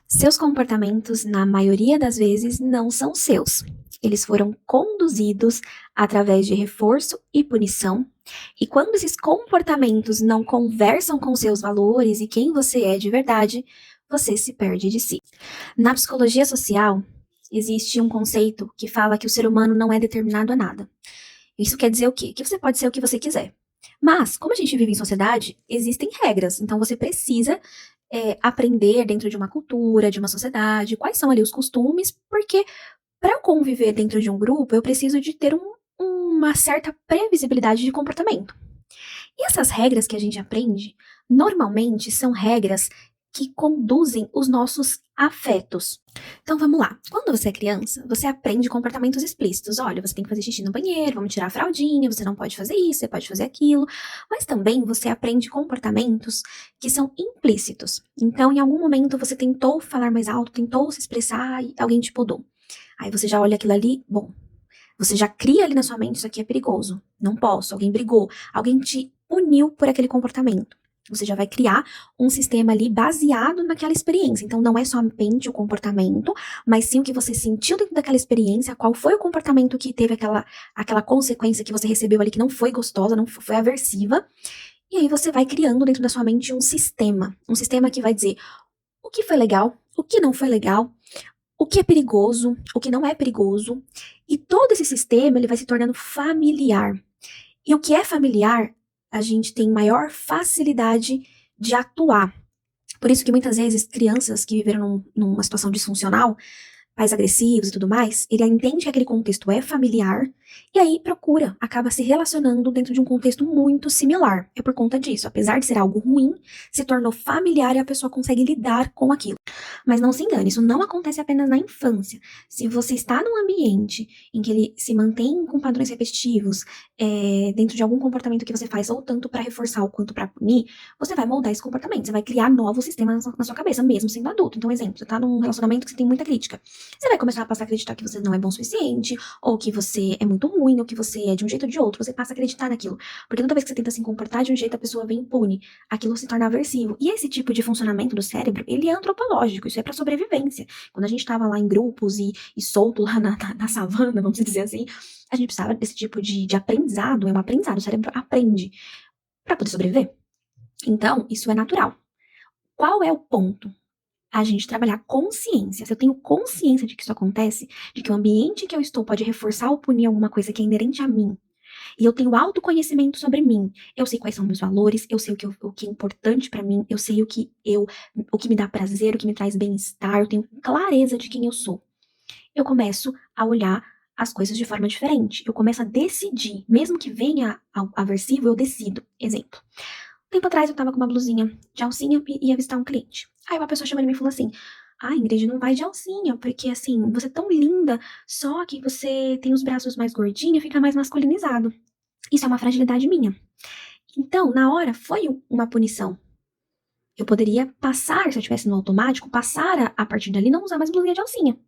Seus comportamentos, na maioria das vezes, não são seus. Eles foram conduzidos através de reforço e punição. E quando esses comportamentos não conversam com seus valores e quem você é de verdade, você se perde de si. Na psicologia social, existe um conceito que fala que o ser humano não é determinado a nada. Isso quer dizer o quê? Que você pode ser o que você quiser. Mas, como a gente vive em sociedade, existem regras. Então, você precisa aprender dentro de uma cultura, de uma sociedade, quais são ali os costumes, porque para eu conviver dentro de um grupo, eu preciso de ter uma certa previsibilidade de comportamento. E essas regras que a gente aprende, normalmente são regras que conduzem os nossos afetos. Então vamos lá. Quando você é criança, você aprende comportamentos explícitos. Olha, você tem que fazer xixi no banheiro, vamos tirar a fraldinha, você não pode fazer isso, você pode fazer aquilo. Mas também você aprende comportamentos que são implícitos. Então, em algum momento você tentou falar mais alto, tentou se expressar e alguém te podou. Aí você já olha aquilo ali, bom, você já cria ali na sua mente, isso aqui é perigoso, não posso, alguém brigou, alguém te puniu por aquele comportamento. Você já vai criar um sistema ali baseado naquela experiência. Então, não é somente o comportamento, mas sim o que você sentiu dentro daquela experiência, qual foi o comportamento que teve aquela consequência que você recebeu ali que não foi gostosa, não foi aversiva. E aí você vai criando dentro da sua mente um sistema que vai dizer o que foi legal, o que não foi legal, o que é perigoso, o que não é perigoso, e todo esse sistema ele vai se tornando familiar. E o que é familiar, a gente tem maior facilidade de atuar. Por isso que muitas vezes crianças que viveram numa situação disfuncional, pais agressivos e tudo mais, ele entende que aquele contexto é familiar e aí procura, acaba se relacionando dentro de um contexto muito similar. É por conta disso, apesar de ser algo ruim, se tornou familiar e a pessoa consegue lidar com aquilo. Mas não se engane, isso não acontece apenas na infância. Se você está num ambiente em que ele se mantém com padrões repetitivos, dentro de algum comportamento que você faz, ou tanto para reforçar ou quanto para punir, você vai moldar esse comportamento, você vai criar novos sistemas na sua cabeça, mesmo sendo adulto. Então, exemplo, você está num relacionamento que você tem muita crítica. Você vai começar a passar a acreditar que você não é bom o suficiente, ou que você é muito ruim, ou que você é de um jeito ou de outro. Você passa a acreditar naquilo. Porque toda vez que você tenta se comportar de um jeito, a pessoa vem e pune. Aquilo se torna aversivo. E esse tipo de funcionamento do cérebro, ele é antropológico, isso é para sobrevivência. Quando a gente estava lá em grupos e solto lá na savana, vamos dizer assim, a gente precisava desse tipo de aprendizado, é um aprendizado, o cérebro aprende para poder sobreviver. Então, isso é natural. Qual é o ponto? A gente trabalhar consciência. Se eu tenho consciência de que isso acontece, de que o ambiente que eu estou pode reforçar ou punir alguma coisa que é inerente a mim, e eu tenho autoconhecimento sobre mim, eu sei quais são meus valores, eu sei o que é importante pra mim, eu sei o que me dá prazer, o que me traz bem-estar, eu tenho clareza de quem eu sou. Eu começo a olhar as coisas de forma diferente. Eu começo a decidir, mesmo que venha aversivo, eu decido. Exemplo. Tempo atrás eu tava com uma blusinha de alcinha e ia visitar um cliente. Aí uma pessoa chamou ele e me falou assim: Ah, Ingrid, não vai de alcinha, porque assim, você é tão linda, só que você tem os braços mais gordinhos, fica mais masculinizado. Isso é uma fragilidade minha. Então, na hora, foi uma punição. Eu poderia passar, se eu estivesse no automático, passar a partir dali não usar mais blusinha de alcinha.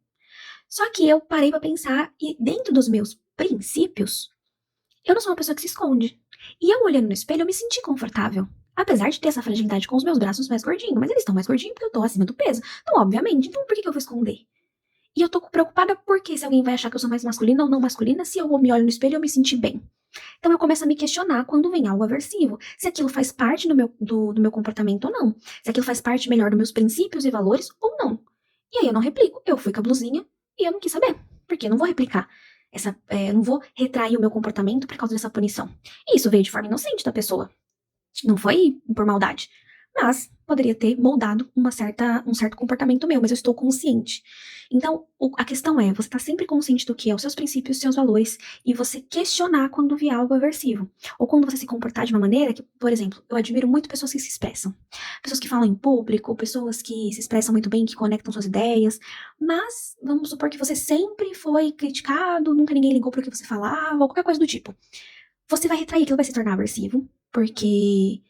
Só que eu parei pra pensar e dentro dos meus princípios, eu não sou uma pessoa que se esconde. E eu olhando no espelho, eu me senti confortável. Apesar de ter essa fragilidade com os meus braços mais gordinhos, mas eles estão mais gordinhos porque eu tô acima do peso. Então, obviamente, então por que eu vou esconder? E eu tô preocupada porque se alguém vai achar que eu sou mais masculina ou não masculina, se eu me olho no espelho eu me sentir bem. Então eu começo a me questionar quando vem algo aversivo, se aquilo faz parte do meu comportamento ou não, se aquilo faz parte melhor dos meus princípios e valores ou não. E aí eu não replico, eu fui com a blusinha e eu não quis saber, porque eu não vou replicar. Eu não vou retrair o meu comportamento por causa dessa punição. E isso veio de forma inocente da pessoa. Não foi por maldade. Mas poderia ter moldado um certo comportamento meu, mas eu estou consciente. Então, a questão é, você está sempre consciente do que é os seus princípios, os seus valores, e você questionar quando vier algo aversivo. Ou quando você se comportar de uma maneira que, por exemplo, eu admiro muito pessoas que se expressam. Pessoas que falam em público, pessoas que se expressam muito bem, que conectam suas ideias. Mas, vamos supor que você sempre foi criticado, nunca ninguém ligou para o que você falava, ou qualquer coisa do tipo. Você vai retrair, aquilo vai se tornar aversivo, porque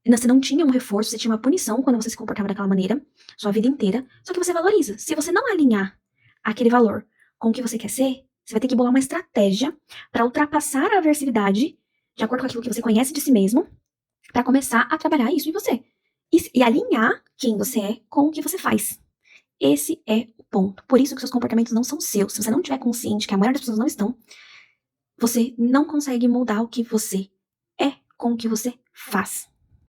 você não tinha um reforço, você tinha uma punição quando você se comportava daquela maneira, sua vida inteira, só que você valoriza. Se você não alinhar aquele valor com o que você quer ser, você vai ter que bolar uma estratégia para ultrapassar a aversividade, de acordo com aquilo que você conhece de si mesmo, para começar a trabalhar isso em você. E alinhar quem você é com o que você faz. Esse é o ponto. Por isso que seus comportamentos não são seus. Se você não tiver consciente que a maioria das pessoas não estão, você não consegue moldar o que você é com o que você faz.